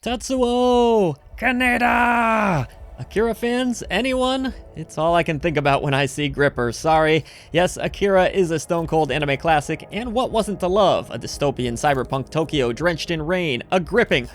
Tetsuo! Kaneda! Akira fans? Anyone? It's all I can think about when I see Gripper, sorry. Yes, Akira is a stone-cold anime classic, and what wasn't to love? A dystopian cyberpunk Tokyo drenched in rain, a gripping,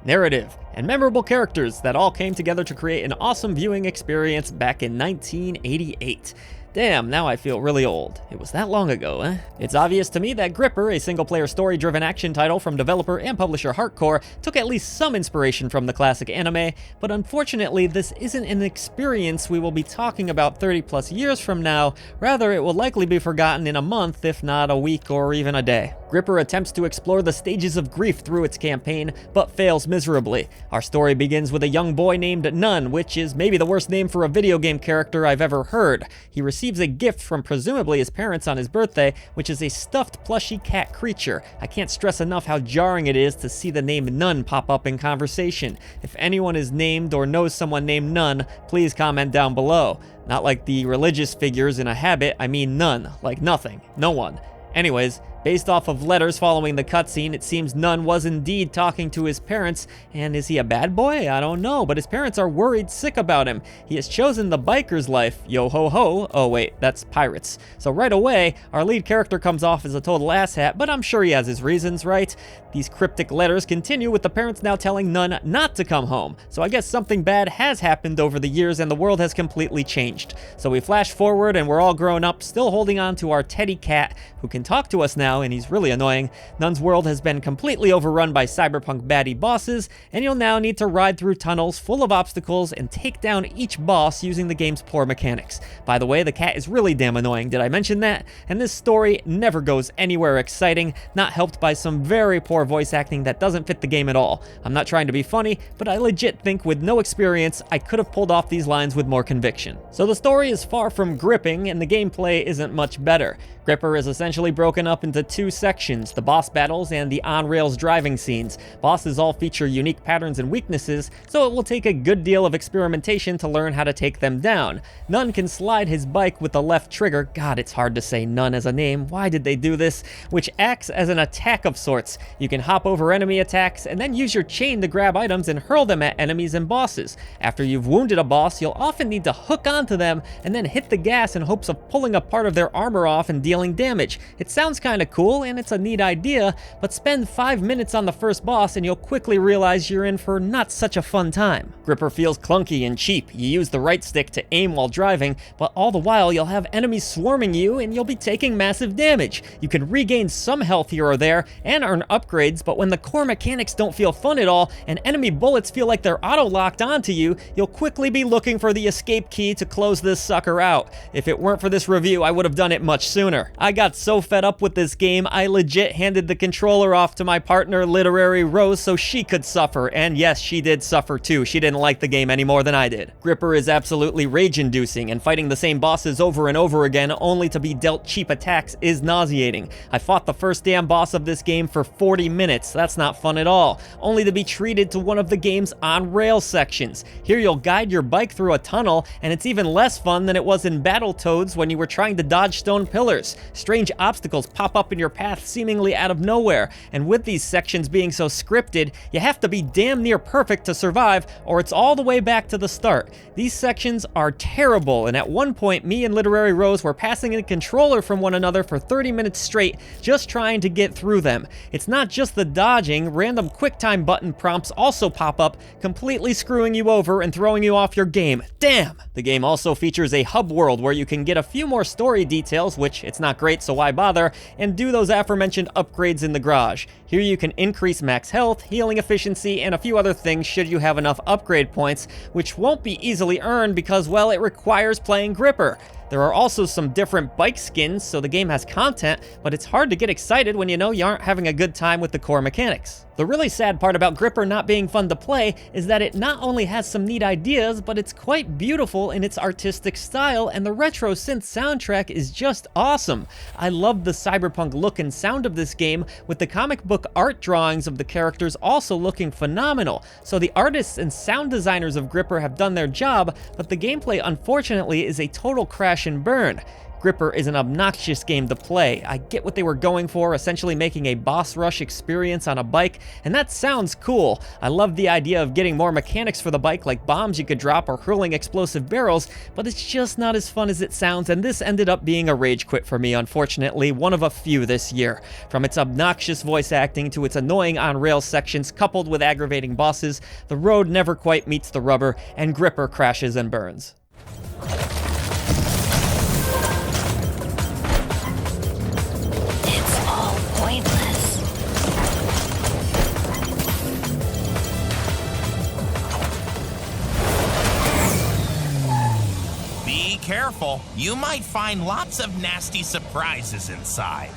narrative, and memorable characters that all came together to create an awesome viewing experience back in 1988. Damn, now I feel really old. It was that long ago, eh? It's obvious to me that Gripper, a single-player story-driven action title from developer and publisher Hardcore, took at least some inspiration from the classic anime, but unfortunately this isn't an experience we will be talking about 30+ years from now. Rather, it will likely be forgotten in a month, if not a week or even a day. Gripper attempts to explore the stages of grief through its campaign, but fails miserably. Our story begins with a young boy named Nun, which is maybe the worst name for a video game character I've ever heard. He receives a gift from presumably his parents on his birthday, which is a stuffed plushy cat creature. I can't stress enough how jarring it is to see the name Nun pop up in conversation. If anyone is named or knows someone named Nun, please comment down below. Not like the religious figures in a habit, I mean none, like nothing, no one. Anyways, based off of letters following the cutscene, it seems Nun was indeed talking to his parents, and is he a bad boy? I don't know, but his parents are worried sick about him. He has chosen the biker's life, yo ho ho. Oh wait, that's pirates. So right away, our lead character comes off as a total asshat, but I'm sure he has his reasons, right? These cryptic letters continue with the parents now telling Nun not to come home, so I guess something bad has happened over the years and the world has completely changed. So we flash forward and we're all grown up, still holding on to our teddy cat, who can talk to us now, and he's really annoying. Nun's world has been completely overrun by cyberpunk baddie bosses, and you'll now need to ride through tunnels full of obstacles and take down each boss using the game's poor mechanics. By the way, the cat is really damn annoying, did I mention that? And this story never goes anywhere exciting, not helped by some very poor voice acting that doesn't fit the game at all. I'm not trying to be funny, but I legit think with no experience, I could have pulled off these lines with more conviction. So the story is far from gripping, and the gameplay isn't much better. Gripper is essentially broken up into two sections, the boss battles and the on-rails driving scenes. Bosses all feature unique patterns and weaknesses, so it will take a good deal of experimentation to learn how to take them down. Nun can slide his bike with the left trigger, god it's hard to say Nun as a name, why did they do this, which acts as an attack of sorts. You can hop over enemy attacks and then use your chain to grab items and hurl them at enemies and bosses. After you've wounded a boss, you'll often need to hook onto them and then hit the gas in hopes of pulling a part of their armor off and dealing damage. It sounds kinda cool and it's a neat idea, but spend 5 minutes on the first boss and you'll quickly realize you're in for not such a fun time. Gripper feels clunky and cheap. You use the right stick to aim while driving, but all the while you'll have enemies swarming you and you'll be taking massive damage. You can regain some health here or there and earn upgrades, but when the core mechanics don't feel fun at all and enemy bullets feel like they're auto-locked onto you, you'll quickly be looking for the escape key to close this sucker out. If it weren't for this review, I would have done it much sooner. I got so fed up with this game, I legit handed the controller off to my partner, Literary Rose, so she could suffer, and yes, she did suffer too. She didn't like the game any more than I did. Gripper is absolutely rage-inducing, and fighting the same bosses over and over again only to be dealt cheap attacks is nauseating. I fought the first damn boss of this game for 40 minutes, that's not fun at all, only to be treated to one of the game's on-rail sections. Here you'll guide your bike through a tunnel, and it's even less fun than it was in Battletoads when you were trying to dodge stone pillars. Strange obstacles pop up in your path seemingly out of nowhere, and with these sections being so scripted, you have to be damn near perfect to survive, or it's all the way back to the start. These sections are terrible, and at one point, me and Literary Rose were passing a controller from one another for 30 minutes straight, just trying to get through them. It's not just the dodging, random QuickTime button prompts also pop up, completely screwing you over and throwing you off your game. Damn! The game also features a hub world where you can get a few more story details, which it's not great, so why bother, and do those aforementioned upgrades in the garage. Here you can increase max health, healing efficiency, and a few other things should you have enough upgrade points, which won't be easily earned because, well, it requires playing Gripper. There are also some different bike skins, so the game has content, but it's hard to get excited when you know you aren't having a good time with the core mechanics. The really sad part about Gripper not being fun to play is that it not only has some neat ideas, but it's quite beautiful in its artistic style, and the retro synth soundtrack is just awesome. I love the cyberpunk look and sound of this game, with the comic book art drawings of the characters also looking phenomenal. So the artists and sound designers of Gripper have done their job, but the gameplay unfortunately is a total crash and burn. Gripper is an obnoxious game to play. I get what they were going for, essentially making a boss rush experience on a bike, and that sounds cool. I love the idea of getting more mechanics for the bike, like bombs you could drop or hurling explosive barrels, but it's just not as fun as it sounds, and this ended up being a rage quit for me, unfortunately, one of a few this year. From its obnoxious voice acting to its annoying on-rails sections coupled with aggravating bosses, the road never quite meets the rubber, and Gripper crashes and burns. It's all pointless. Be careful. You might find lots of nasty surprises inside.